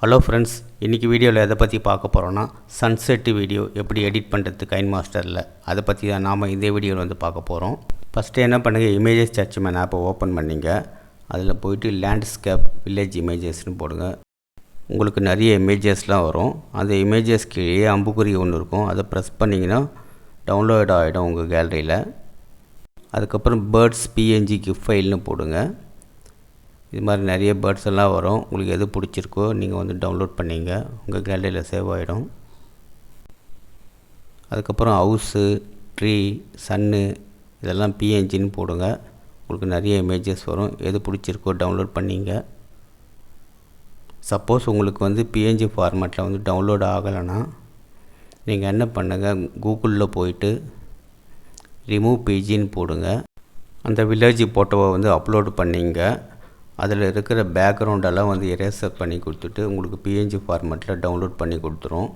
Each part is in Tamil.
ஹலோ ஃப்ரெண்ட்ஸ், இன்றைக்கி வீடியோவில் எதை பற்றி பார்க்க போகிறோன்னா சன்செட் வீடியோ எப்படி எடிட் பண்ணுறது கைன்மாஸ்டரில் அதை பற்றி தான் நாம் இந்த வீடியோவில் வந்து பார்க்க போகிறோம். ஃபஸ்ட்டு என்ன பண்ணுங்கள், இமேஜஸ் சர்ச்மேன் ஆப்பை ஓப்பன் பண்ணிங்க. அதில் போய்ட்டு லேண்ட்ஸ்கேப் வில்லேஜ் இமேஜஸ்னு போடுங்க. உங்களுக்கு நிறைய இமேஜஸ்லாம் வரும். அந்த இமேஜஸ் கீழே அம்புக்குறி ஒன்று இருக்கும், அதை ப்ரெஸ் பண்ணிங்கன்னா டவுன்லோட் ஆகிடும் உங்கள் கேலரியில். அதுக்கப்புறம் பேர்ட்ஸ் பிஎன்ஜி கிஃப் ஃபைல்னு போடுங்க. இது மாதிரி நிறைய பேர்ட்ஸ் எல்லாம் வரும். உங்களுக்கு எது பிடிச்சிருக்கோ நீங்கள் வந்து டவுன்லோட் பண்ணிங்க, உங்கள் கேலரியில் சேவ் ஆகிடும். அதுக்கப்புறம் ஹவுஸு, ட்ரீ, சன்னு இதெல்லாம் பிஎன்ஜின்னு போடுங்க. உங்களுக்கு நிறைய இமேஜஸ் வரும். எது பிடிச்சிருக்கோ டவுன்லோட் பண்ணிங்க. சப்போஸ் உங்களுக்கு வந்து பிஎன்ஜி ஃபார்மேட்டில் வந்து டவுன்லோட் ஆகலைன்னா நீங்கள் என்ன பண்ணுங்கள், கூகுளில் போயிட்டு ரிமூவ் பிஜின்னு போடுங்க. அந்த வில்லேஜ் ஃபோட்டோவை வந்து அப்லோடு பண்ணிங்க. அதில் இருக்கிற பேக்ரவுண்டெல்லாம் வந்து எரேசர் பண்ணி கொடுத்துட்டு உங்களுக்கு பிஎன்ஜி ஃபார்மேட்டில் டவுன்லோட் பண்ணி கொடுத்துரும்.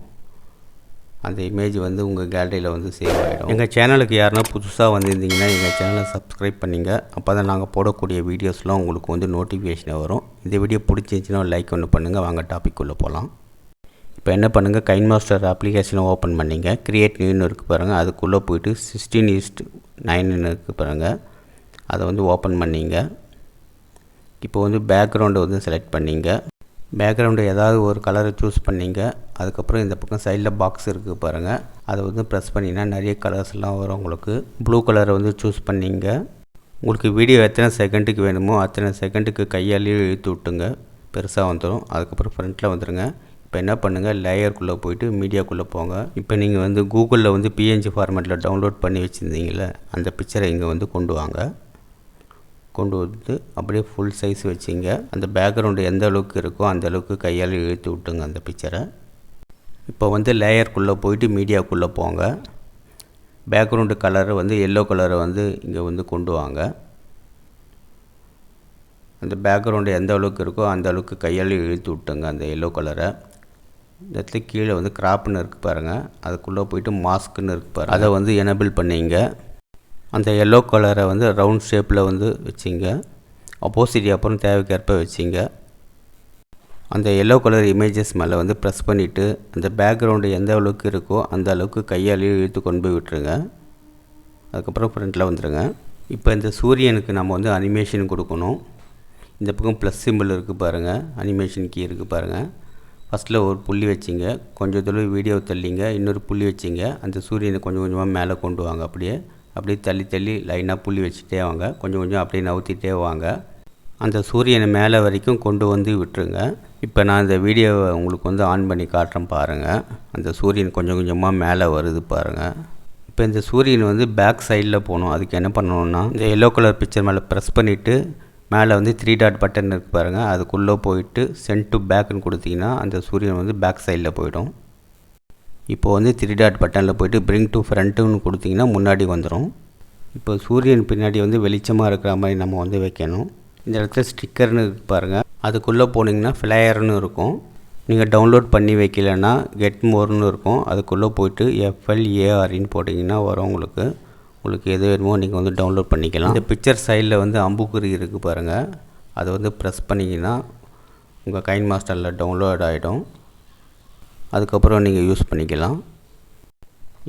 அந்த இமேஜ் வந்து உங்கள் கேலரியில் வந்து சேவ் ஆகிடும். எங்கள் சேனலுக்கு யாருன்னா புதுசாக வந்திருந்தீங்கன்னா எங்கள் சேனலை சப்ஸ்கிரைப் பண்ணிங்க. அப்போ தான் நாங்கள் போடக்கூடிய வீடியோஸ்லாம் உங்களுக்கு வந்து நோட்டிஃபிகேஷன் வரும். இந்த வீடியோ பிடிச்சிருந்துச்சின்னா லைக் ஒன்று பண்ணுங்கள். வாங்க டாபிக் உள்ளே போகலாம். இப்போ என்ன பண்ணுங்கள், கைன்மாஸ்டர் அப்ளிகேஷனை ஓப்பன் பண்ணிங்க. கிரியேட் நியூன்னு இருக்குது பாருங்கள், அதுக்குள்ளே போய்ட்டு 16:9 இருக்குது பாருங்கள், அதை வந்து ஓப்பன் பண்ணிங்க. இப்போ வந்து பேக்ரவுண்டை வந்து செலக்ட் பண்ணிங்க. பேக்ரவுண்டு ஏதாவது ஒரு கலரை சூஸ் பண்ணிங்க. அதுக்கப்புறம் இந்த பக்கம் சைடில் பாக்ஸ் இருக்குது பாருங்கள், அதை வந்து ப்ரெஸ் பண்ணிங்கன்னா நிறைய கலர்ஸ்லாம் வரும். உங்களுக்கு ப்ளூ கலரை வந்து சூஸ் பண்ணிங்க. உங்களுக்கு வீடியோ எத்தனை செகண்டுக்கு வேணுமோ அத்தனை செகண்டுக்கு கையாலேயே இழுத்து விட்டுங்க, பெருசாக வந்துடும். அதுக்கப்புறம் ஃப்ரண்ட்டில் வந்துடுங்க. இப்போ என்ன பண்ணுங்கள், லேயருக்குள்ளே போய்ட்டு மீடியாக்குள்ளே போங்க. இப்போ நீங்கள் வந்து கூகுளில் வந்து பிஎன்ஜி ஃபார்மேட்டில் டவுன்லோட் பண்ணி வச்சுருந்தீங்களே அந்த பிக்சரை இங்கே வந்து கொண்டு வாங்க. கொண்டு வந்து அப்படியே ஃபுல் சைஸ் வச்சிங்க. அந்த பேக்ரவுண்டு எந்த அளவுக்கு இருக்கோ அந்த அளவுக்கு கையால் இழுத்து விட்டுங்க அந்த பிக்சரை. இப்போ வந்து லேயருக்குள்ளே போயிட்டு மீடியாக்குள்ளே போங்க. பேக்ரவுண்டு கலரை வந்து எல்லோ கலரை வந்து இங்கே வந்து கொண்டு வாங்க. அந்த பேக்ரவுண்டு எந்த அளவுக்கு இருக்கோ அந்த அளவுக்கு கையால் இழுத்து விட்டுங்க அந்த எல்லோ கலரை. இந்த இடத்துல கீழே வந்து கிராப்னு இருக்குது பாருங்கள், அதுக்குள்ளே போயிட்டு மாஸ்க்குன்னு இருக்குது பாருங்கள், அதை வந்து எனேபிள் பண்ணிங்க. அந்த எல்லோ கலரை வந்து ரவுண்ட் ஷேப்பில் வந்து வச்சிங்க. ஆப்போசிட் அப்புறம் தேவைக்கேற்ப வச்சிங்க. அந்த எல்லோ கலர் இமேஜஸ் மேலே வந்து ப்ரெஸ் பண்ணிவிட்டு அந்த பேக்ரவுண்டு எந்த அளவுக்கு இருக்கோ அந்த அளவுக்கு கையாலேயே இழுத்து கொண்டு போய் விட்டுருங்க. அதுக்கப்புறம் ஃப்ரண்ட்டில் வந்துடுங்க. இப்போ இந்த சூரியனுக்கு நம்ம வந்து அனிமேஷன் கொடுக்கணும். இந்த பக்கம் ப்ளஸ் சிம்பிள் இருக்குது பாருங்கள், அனிமேஷன் கீ இருக்குது பாருங்கள். ஃபஸ்ட்டில் ஒரு புள்ளி வச்சிங்க, கொஞ்சம் தூரம் வீடியோ தள்ளிங்க, இன்னொரு புள்ளி வச்சிங்க. அந்த சூரியனை கொஞ்சம் கொஞ்சமாக மேலே கொண்டு வாங்க. அப்படியே தள்ளி லைனாக புள்ளி வச்சுட்டே வாங்க. கொஞ்சம் கொஞ்சம் அப்படியே நவுத்திட்டே வாங்க. அந்த சூரியனை மேலே வரைக்கும் கொண்டு வந்து விட்டுருங்க. இப்போ நான் இந்த வீடியோவை உங்களுக்கு வந்து ஆன் பண்ணி காட்டுறேன் பாருங்கள். அந்த சூரியன் கொஞ்சம் கொஞ்சமாக மேலே வருது பாருங்கள். இப்போ இந்த சூரியன் வந்து பேக் சைடில் போகணும். அதுக்கு என்ன பண்ணணுன்னா, இந்த எல்லோ கலர் பிக்சர் மேலே ப்ரெஸ் பண்ணிவிட்டு மேலே வந்து 3 டாட் பட்டன் இருக்குது பாருங்கள், அதுக்குள்ளே போயிட்டு சென்ட் டு பேக்குன்னு கொடுத்தீங்கன்னா அந்த சூரியன் வந்து பேக் சைடில் போயிடும். இப்போ வந்து 3 டாட் பட்டனில் போய்ட்டு பிரிங் டு ஃப்ரண்ட்டுன்னு கொடுத்திங்கன்னா முன்னாடி வந்துடும். இப்போ சூரியன் பின்னாடி வந்து வெளிச்சமாக இருக்கிற மாதிரி நம்ம வந்து வைக்கணும். இந்த இடத்துல ஸ்டிக்கர்னு பாருங்கள், அதுக்குள்ளே போனீங்கன்னா ஃப்ளேயர்னு இருக்கும். நீங்கள் டவுன்லோட் பண்ணி வைக்கலன்னா கெட் மோர்னு இருக்கும், அதுக்குள்ளே போய்ட்டு FLARன்னு போட்டிங்கன்னா வரும். உங்களுக்கு எது வேணுமோ நீங்கள் வந்து டவுன்லோட் பண்ணிக்கலாம். இந்த பிக்சர் சைடில் வந்து அம்புக்குறி இருக்குது பாருங்கள், அதை வந்து ப்ரெஸ் பண்ணிங்கன்னா உங்கள் கைன்மாஸ்டரில் டவுன்லோட் ஆகிடும். அதுக்கப்புறம் நீங்கள் யூஸ் பண்ணிக்கலாம்.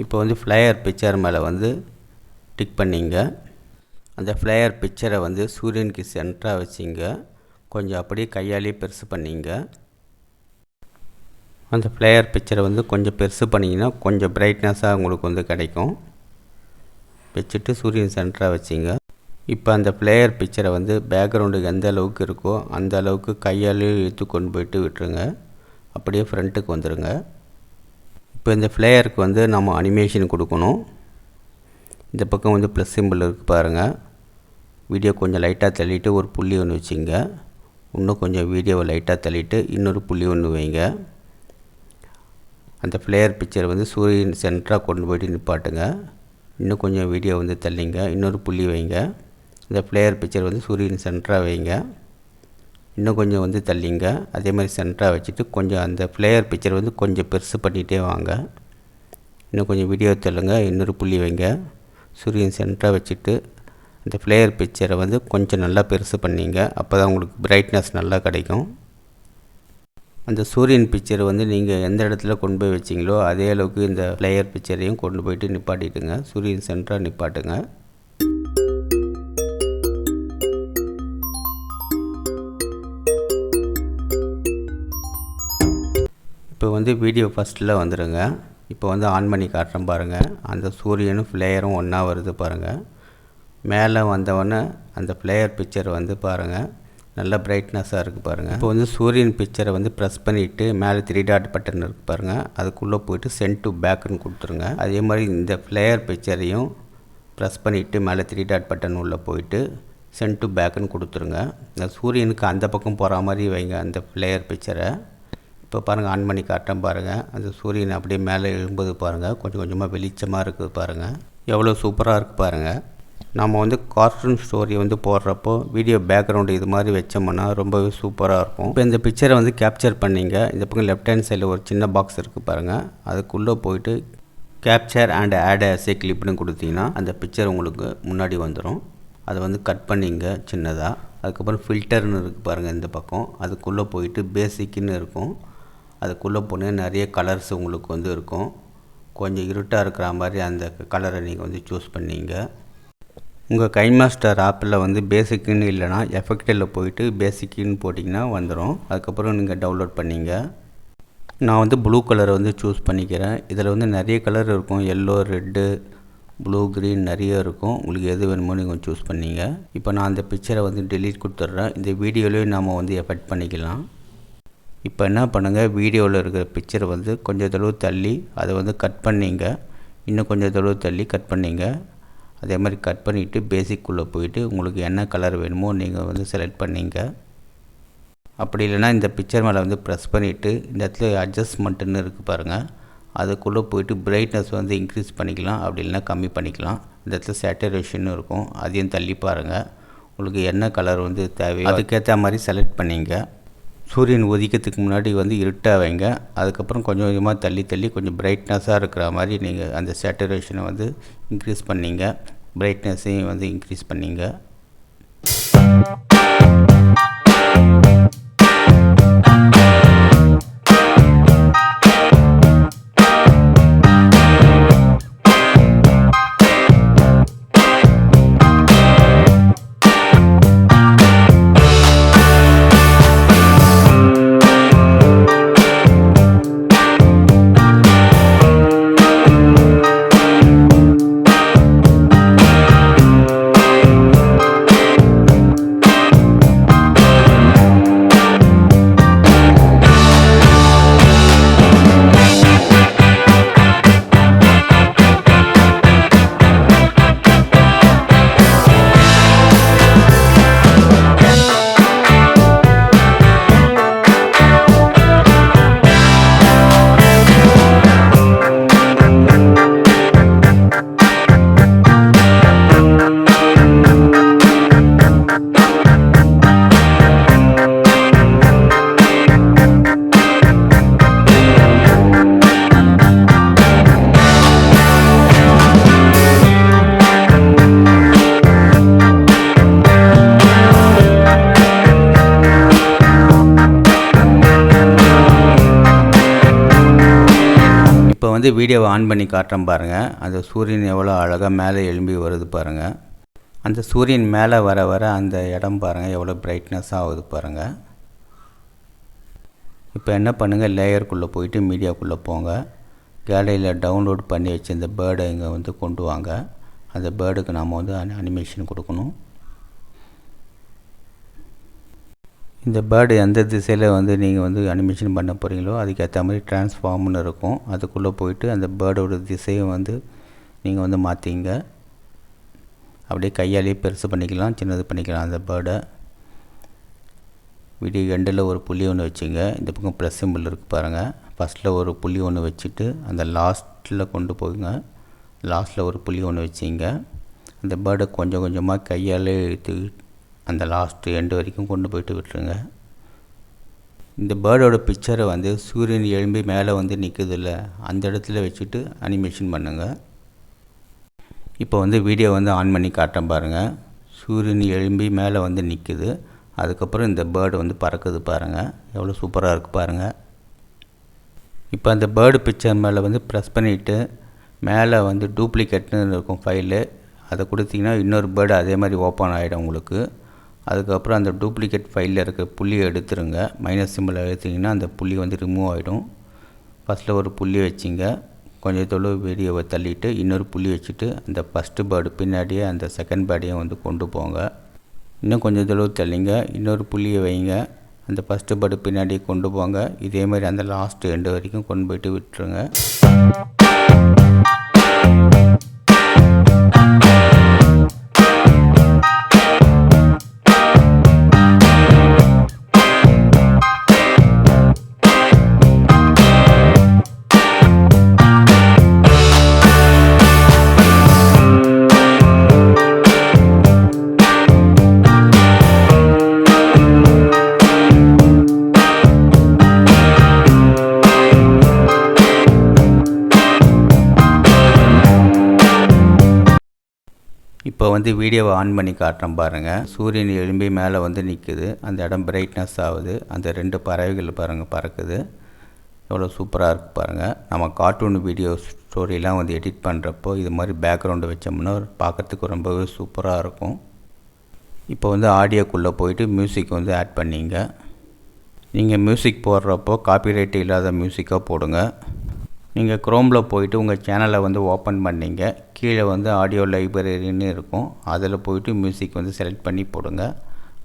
இப்போ வந்து ஃப்ளேயர் பிக்சர் மேலே வந்து டிக் பண்ணிங்க. அந்த ஃப்ளேயர் பிக்சரை வந்து சூரியனுக்கு சென்டராக வச்சிங்க. கொஞ்சம் அப்படியே கையாலேயே பெருசு பண்ணிங்க. அந்த ஃப்ளேயர் பிக்சரை வந்து கொஞ்சம் பெருசு பண்ணிங்கன்னா கொஞ்சம் பிரைட்னஸாக உங்களுக்கு வந்து கிடைக்கும். வச்சுட்டு சூரியன் சென்டராக வச்சிங்க. இப்போ அந்த ஃப்ளேயர் பிக்சரை வந்து பேக்ரவுண்டுக்கு எந்த அளவுக்கு இருக்கோ அந்த அளவுக்கு கையாலேயே இழுத்து கொண்டு போய்ட்டு விட்டுருங்க. அப்படியே ஃப்ரண்ட்டுக்கு வந்துடுங்க. இப்போ இந்த ஃப்ளேயருக்கு வந்து நம்ம அனிமேஷன் கொடுக்கணும். இந்த பக்கம் வந்து ப்ளஸ் சிம்பிள் இருக்குது பாருங்கள், வீடியோ கொஞ்சம் லைட்டாக தள்ளிட்டு ஒரு புள்ளி ஒன்று வச்சிங்க. இன்னும் கொஞ்சம் வீடியோவை லைட்டாக தள்ளிட்டு இன்னொரு புள்ளி ஒன்று வைங்க. அந்த ஃப்ளேயர் பிக்சர் வந்து சூரியன் சென்டராக கொண்டு போய்ட்டு நிப்பாட்டுங்க. இன்னும் கொஞ்சம் வீடியோ வந்து தள்ளிங்க, இன்னொரு புள்ளி வைங்க. இந்த ஃப்ளேயர் பிக்சர் வந்து சூரியன் சென்டராக வைங்க. இன்னும் கொஞ்சம் வந்து தள்ளிங்க, அதே மாதிரி சென்டராக வச்சுட்டு கொஞ்சம் அந்த ஃப்ளேயர் பிக்சர் வந்து கொஞ்சம் பெருசு பண்ணிகிட்டே வாங்க. இன்னும் கொஞ்சம் வீடியோ தள்ளுங்க, இன்னொரு புள்ளி வைங்க. சூரியன் சென்டராக வச்சுட்டு அந்த ஃப்ளேயர் பிக்சரை வந்து கொஞ்சம் நல்லா பெருசு பண்ணிங்க. அப்போ தான் உங்களுக்கு பிரைட்னஸ் நல்லா கிடைக்கும். அந்த சூரியன் பிக்சர் வந்து நீங்கள் எந்த இடத்துல கொண்டு போய் வச்சிங்களோ அதே அளவுக்கு இந்த ஃப்ளையர் பிக்சரையும் கொண்டு போயிட்டு நிப்பாட்டிட்டுங்க. சூரியன் சென்டராக நிப்பாட்டுங்க. இப்போ வந்து வீடியோ ஃபஸ்ட்டில் வந்துடுங்க. இப்போ வந்து ஆன் பண்ணி காட்டுறேன் பாருங்கள். அந்த சூரியனும் ஃப்ளேயரும் ஒன்றா வருது பாருங்கள். மேலே வந்தவொடனே அந்த ஃப்ளேயர் பிக்சர் வந்து பாருங்கள் நல்ல பிரைட்னஸாக இருக்குது பாருங்கள். இப்போ வந்து சூரியன் பிக்சரை வந்து ப்ரெஸ் பண்ணிவிட்டு மேலே 3 டாட் பட்டன் இருக்குது பாருங்கள். அதுக்குள்ளே போய்ட்டு சென்ட் டு பேக்குன்னு கொடுத்துருங்க. அதே மாதிரி இந்த ஃப்ளேயர் பிக்சரையும் ப்ரெஸ் பண்ணிவிட்டு மேலே 3 டாட் பட்டன் உள்ளே போயிட்டு சென்ட் டு பேக்குன்னு கொடுத்துருங்க. இந்த சூரியனுக்கு அந்த பக்கம் போகிற மாதிரி வைங்க அந்த ஃப்ளேயர் பிக்சரை. இப்போ பாருங்கள் ஆன் பண்ணி காட்டுறேன் பாருங்கள். அந்த சூரியன் அப்படியே மேலே எழும்புது பாருங்கள். கொஞ்சம் கொஞ்சமாக வெளிச்சமாக இருக்குது பாருங்கள். எவ்வளோ சூப்பராக இருக்குது பாருங்கள். நம்ம வந்து கார்ட்டூன் ஸ்டோரி வந்து போடுறப்போ வீடியோ பேக்ரவுண்டு இது மாதிரி வச்சோம்னா ரொம்பவே சூப்பராக இருக்கும். இப்போ இந்த பிக்சரை வந்து கேப்சர் பண்ணிங்க. இந்த பக்கம் லெஃப்ட் ஹேண்ட் சைடில் ஒரு சின்ன பாக்ஸ் இருக்குது பாருங்கள். அதுக்குள்ளே போயிட்டு capture and add as a கிளிப்னு கொடுத்தீங்கன்னா அந்த பிக்சர் உங்களுக்கு முன்னாடி வந்துடும். அதை வந்து கட் பண்ணிங்க சின்னதாக. அதுக்கப்புறம் ஃபில்டர்னு இருக்குது பாருங்கள் இந்த பக்கம். அதுக்குள்ளே போயிட்டு பேசிக்குன்னு இருக்கும். அதுக்குள்ளே போனால் நிறைய கலர்ஸ் உங்களுக்கு வந்து இருக்கும். கொஞ்சம் இருட்டாக இருக்கிற மாதிரி அந்த கலரை நீங்கள் வந்து சூஸ் பண்ணிங்க. உங்கள் கைமாஸ்டர் ஆப்பில் வந்து பேசிக்குன்னு இல்லைனா எஃபெக்டில் போயிட்டு பேசிக்குன்னு போட்டிங்கன்னா வந்துடும். அதுக்கப்புறம் நீங்கள் டவுன்லோட் பண்ணிங்க. நான் வந்து ப்ளூ கலரை வந்து சூஸ் பண்ணிக்கிறேன். இதில் வந்து நிறைய கலர் இருக்கும். எல்லோ, ரெட்டு, ப்ளூ, க்ரீன் நிறைய இருக்கும். உங்களுக்கு எது வேணுமோ நீங்கள் சூஸ் பண்ணிங்க. இப்போ நான் அந்த பிக்சரை வந்து டெலீட் கொடுத்துட்றேன். இந்த வீடியோலேயும் நாம் வந்து எஃபெக்ட் பண்ணிக்கலாம். இப்போ என்ன பண்ணுங்கள், வீடியோவில் இருக்கிற பிக்சரை வந்து கொஞ்சம் தடவை தள்ளி அதை வந்து கட் பண்ணிங்க. இன்னும் கொஞ்சம் தடவை தள்ளி கட் பண்ணிங்க. அதே மாதிரி கட் பண்ணிவிட்டு பேசிக்குள்ளே போயிட்டு உங்களுக்கு என்ன கலர் வேணுமோ நீங்கள் வந்து செலக்ட் பண்ணிங்க. அப்படி இல்லைனா இந்த பிக்சர் மேலே வந்து ப்ரெஸ் பண்ணிவிட்டு இந்த இடத்துல அட்ஜஸ்ட்மெண்ட்டுன்னு இருக்குது பாருங்கள். அதுக்குள்ளே போயிட்டு பிரைட்னஸ் வந்து இன்க்ரீஸ் பண்ணிக்கலாம், அப்படி இல்லைனா கம்மி பண்ணிக்கலாம். இந்த இடத்துல சேச்சுரேஷன் இருக்கும், அதையும் தள்ளி பாருங்கள். உங்களுக்கு என்ன கலர் வந்து தேவையோ அதுக்கேற்ற மாதிரி செலக்ட் பண்ணிங்க. சூரியன் உதிக்கிறதுக்கு முன்னாடி வந்து இருட்டாக வைங்க. அதுக்கப்புறம் கொஞ்சம் கொஞ்சமாக தள்ளி தள்ளி கொஞ்சம் பிரைட்னஸாக இருக்கிற மாதிரி நீங்கள் அந்த சேச்சுரேஷனை வந்து இன்க்ரீஸ் பண்ணிங்க. பிரைட்னஸையும் வந்து இன்க்ரீஸ் பண்ணிங்க. இப்போ வந்து வீடியோவை ஆன் பண்ணி காட்டுறேன் பாருங்கள். அந்த சூரியன் எவ்வளோ அழகாக மேலே எழும்பி வருது பாருங்கள். அந்த சூரியன் மேலே வர வர அந்த இடம் பாருங்கள் எவ்வளோ பிரைட்னஸாக ஆகுது பாருங்கள். இப்போ என்ன பண்ணுங்கள், லேயருக்குள்ளே போயிட்டு மீடியாக்குள்ளே போங்க. கேலரியில் டவுன்லோட் பண்ணி வச்சு இந்த பேர்டை இங்கே வந்து கொண்டு வாங்க. அந்த பேர்டுக்கு நாம் வந்து அனிமேஷன் கொடுக்கணும். இந்த பேர்டு எந்த திசையில் வந்து நீங்கள் வந்து அனிமேஷன் பண்ண போகிறீங்களோ அதுக்கேற்ற மாதிரி ட்ரான்ஸ்ஃபார்ம்னு இருக்கும். அதுக்குள்ளே போயிட்டு அந்த பேர்டோட திசையை வந்து நீங்கள் வந்து மாற்றிங்க. அப்படியே கையாலேயே பெருசு பண்ணிக்கலாம், சின்னது பண்ணிக்கலாம். அந்த பேர்டை வீடியோ எண்டில் ஒரு புள்ளி ஒன்று வச்சுங்க. இந்த பக்கம் ப்ளஸ் சிம்பிள் இருக்குது பாருங்கள். ஃபஸ்ட்டில் ஒரு புள்ளி ஒன்று வச்சுட்டு அந்த லாஸ்ட்டில் கொண்டு போகுங்க. லாஸ்ட்டில் ஒரு புள்ளி ஒன்று வச்சிங்க. அந்த பேர்டை கொஞ்சம் கொஞ்சமாக கையாலே இழுத்து அந்த லாஸ்ட்டு எண்டு வரைக்கும் கொண்டு போயிட்டு விட்டுருங்க. இந்த பேர்டோட பிக்சரை வந்து சூரியன் எழும்பி மேலே வந்து நிற்குதில்ல அந்த இடத்துல வச்சுட்டு அனிமேஷன் பண்ணுங்கள். இப்போ வந்து வீடியோ வந்து ஆன் பண்ணி காட்டுறேன் பாருங்கள். சூரியன் எழும்பி மேலே வந்து நிற்குது. அதுக்கப்புறம் இந்த பேர்டு வந்து பறக்குது பாருங்கள், எவ்வளோ சூப்பராக இருக்குது பாருங்கள். இப்போ அந்த பேர்டு பிக்சர் மேலே வந்து ப்ரெஸ் பண்ணிவிட்டு மேலே வந்து டூப்ளிகேட்னு இருக்கும் ஃபைலு, அதை கொடுத்தீங்கன்னா இன்னொரு பேர்டு அதே மாதிரி ஓப்பன் ஆகிடும் உங்களுக்கு. அதுக்கப்புறம் அந்த டூப்ளிகேட் ஃபைலில் இருக்க புள்ளியை எடுத்துருங்க, மைனஸ் சிம்பிள் எடுத்திங்கன்னா அந்த புள்ளி வந்து ரிமூவ் ஆகிடும். ஃபஸ்ட்டில் ஒரு புள்ளி வச்சிங்க, கொஞ்சம் தொழில் வீடியோவை தள்ளிவிட்டு இன்னொரு புள்ளி வச்சுட்டு அந்த ஃபஸ்ட்டு பேர்டு பின்னாடியே அந்த செகண்ட் பேர்டையும் வந்து கொண்டு போங்க. இன்னும் கொஞ்சம் தொழில் தள்ளிங்க, இன்னொரு புள்ளியை வைங்க, அந்த ஃபஸ்ட்டு பேர்டு பின்னாடியே கொண்டு போங்க. இதே மாதிரி அந்த லாஸ்ட் எண்டு வரைக்கும் கொண்டு போய்ட்டு விட்டுருங்க. இப்போ வந்து வீடியோவை ஆன் பண்ணி காட்டுறேன் பாருங்கள். சூரியன் எழும்பி மேலே வந்து நிற்குது, அந்த இடம் பிரைட்னஸ் ஆகுது, அந்த 2 பறவைகள் பாருங்கள் பறக்குது, எவ்வளோ சூப்பராக இருக்குது பாருங்கள். நம்ம கார்ட்டூன் வீடியோ ஸ்டோரிலாம் வந்து எடிட் பண்ணுறப்போ இது மாதிரி பேக்ரவுண்டு வச்சோம்னா பார்க்குறதுக்கு ரொம்பவே சூப்பராக இருக்கும். இப்போ வந்து ஆடியோக்குள்ளே போயிட்டு மியூசிக் வந்து ஆட் பண்ணிங்க. நீங்கள் மியூசிக் போடுறப்போ காப்பிரைட் இல்லாத மியூசிக்காக போடுங்க. நீங்கள் குரோமில் போயிட்டு உங்கள் சேனலை வந்து ஓப்பன் பண்ணிங்க, கீழே வந்து ஆடியோ லைப்ரரின்னு இருக்கும், அதில் போயிட்டு மியூசிக் வந்து செலக்ட் பண்ணி போடுங்க.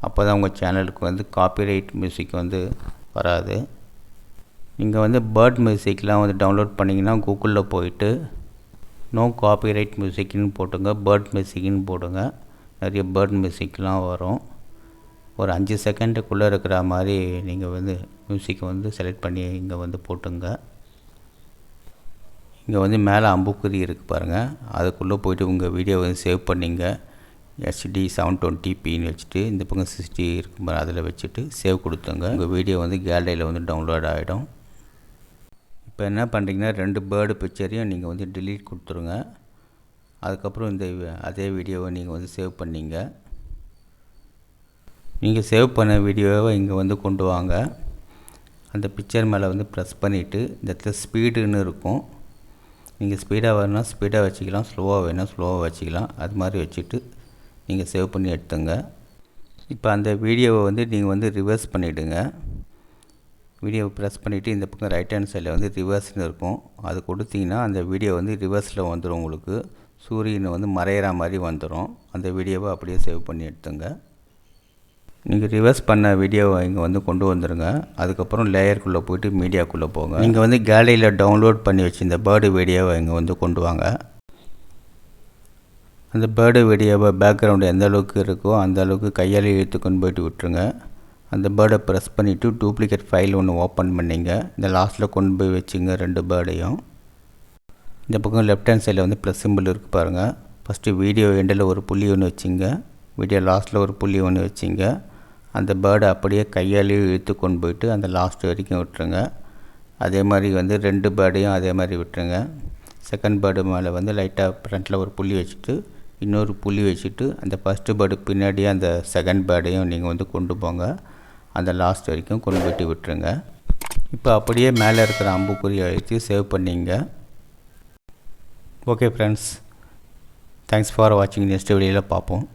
அப்போ தான் உங்கள் சேனலுக்கு வந்து காப்பிரைட் மியூசிக் வந்து வராது. நீங்கள் வந்து பேர்ட் மியூசிக்லாம் வந்து டவுன்லோட் பண்ணிங்கன்னா கூகுளில் போயிட்டு நோ காப்பிரைட் மியூசிக்னு போட்டுங்க, பேர்ட் மியூசிக்னு போடுங்க. நிறைய பேர்ட் மியூசிக்லாம் வரும். ஒரு 5 செகண்டுக்குள்ளே இருக்கிற மாதிரி நீங்கள் வந்து மியூசிக்கை வந்து செலக்ட் பண்ணி இங்கே வந்து போட்டுங்க. இங்கே வந்து மேலே அம்புக்குறி இருக்குது பாருங்கள், அதுக்குள்ளே போய்ட்டு உங்கள் வீடியோ வந்து சேவ் பண்ணிங்க. HD 720pன்னு வச்சுட்டு இந்த பக்கம் 60 இருக்கும் பாரு, அதில் வச்சுட்டு சேவ் கொடுத்துங்க. உங்கள் வீடியோ வந்து கேலரியில் வந்து டவுன்லோட் ஆகிடும். இப்போ என்ன பண்ணுறீங்கன்னா 2 பேர்டு பிக்சரையும் நீங்கள் வந்து delete கொடுத்துருங்க. அதுக்கப்புறம் இந்த அதே வீடியோவை நீங்கள் வந்து சேவ் பண்ணிங்க. நீங்கள் சேவ் பண்ண வீடியோவை இங்கே வந்து கொண்டு வாங்க. அந்த பிக்சர் மேலே வந்து ப்ரெஸ் பண்ணிவிட்டு இந்த இடத்துல ஸ்பீடுன்னு இருக்கும், நீங்கள் ஸ்பீடாக வேணுன்னா ஸ்பீடாக வச்சுக்கலாம், ஸ்லோவாக வேணால் ஸ்லோவாக வச்சுக்கலாம். அது மாதிரி வச்சுட்டு நீங்கள் சேவ் பண்ணி எடுத்துங்க. இப்போ அந்த வீடியோவை வந்து நீங்கள் வந்து ரிவர்ஸ் பண்ணிவிடுங்க. வீடியோவை ப்ரெஸ் பண்ணிவிட்டு இந்த பக்கம் ரைட் ஹேண்ட் சைடில் வந்து ரிவர்ஸ்னு இருக்கும், அது கொடுத்தீங்கன்னா அந்த வீடியோ வந்து ரிவர்ஸில் வந்துடும். உங்களுக்கு சூரியன் வந்து மறையிற மாதிரி வந்துடும். அந்த வீடியோவை அப்படியே சேவ் பண்ணி எடுத்துங்க. நீங்கள் ரிவர்ஸ் பண்ண வீடியோவை இங்கே வந்து கொண்டு வந்துடுங்க. அதுக்கப்புறம் லேயருக்குள்ளே போய்ட்டு மீடியாக்குள்ளே போங்க. நீங்கள் வந்து கேலரியில் டவுன்லோட் பண்ணி வச்சு இந்த பேர்டு வீடியோவை இங்கே வந்து கொண்டு வாங்க. அந்த பேர்டு வீடியோவை பேக்ரவுண்டு எந்த அளவுக்கு இருக்கோ அந்த அளவுக்கு கையால் இழுத்து கொண்டு போய்ட்டு விட்டுருங்க. அந்த பேர்டை ப்ரெஸ் பண்ணிவிட்டு டூப்ளிகேட் ஃபைல் ஒன்று ஓப்பன் பண்ணிங்க. இந்த லாஸ்ட்டில் கொண்டு போய் வச்சுங்க 2 பேர்டையும். இந்த பக்கம் லெஃப்ட் ஹேண்ட் சைடில் வந்து ப்ளஸ் சிம்பிள் இருக்குது பாருங்கள். ஃபஸ்ட்டு வீடியோ எண்டில் ஒரு புள்ளி ஒன்று வச்சுங்க, வீடியோ லாஸ்ட்டில் ஒரு புள்ளி ஒன்று வச்சுங்க. அந்த பேர்டை அப்படியே கையாலேயே இழுத்து கொண்டு போயிட்டு அந்த லாஸ்ட் வரைக்கும் விட்டுருங்க. அதே மாதிரி வந்து 2 பேர்டையும் அதே மாதிரி விட்டுருங்க. செகண்ட் பேர்டு மேலே வந்து லைட்டாக ஃப்ரண்ட்டில் ஒரு புள்ளி வச்சுட்டு இன்னொரு புள்ளி வச்சுட்டு அந்த ஃபஸ்ட்டு பேர்டு பின்னாடியே அந்த செகண்ட் பேர்டையும் நீங்கள் வந்து கொண்டு போங்க. அந்த லாஸ்ட் வரைக்கும் கொண்டு போய்ட்டு விட்டுருங்க. இப்போ அப்படியே மேலே இருக்கிற அம்புக்குறி அழுத்தி சேவ் பண்ணிங்க. ஓகே ஃப்ரெண்ட்ஸ், தேங்க்ஸ் ஃபார் வாட்சிங். நெக்ஸ்ட் வீடியோவில் பார்ப்போம்.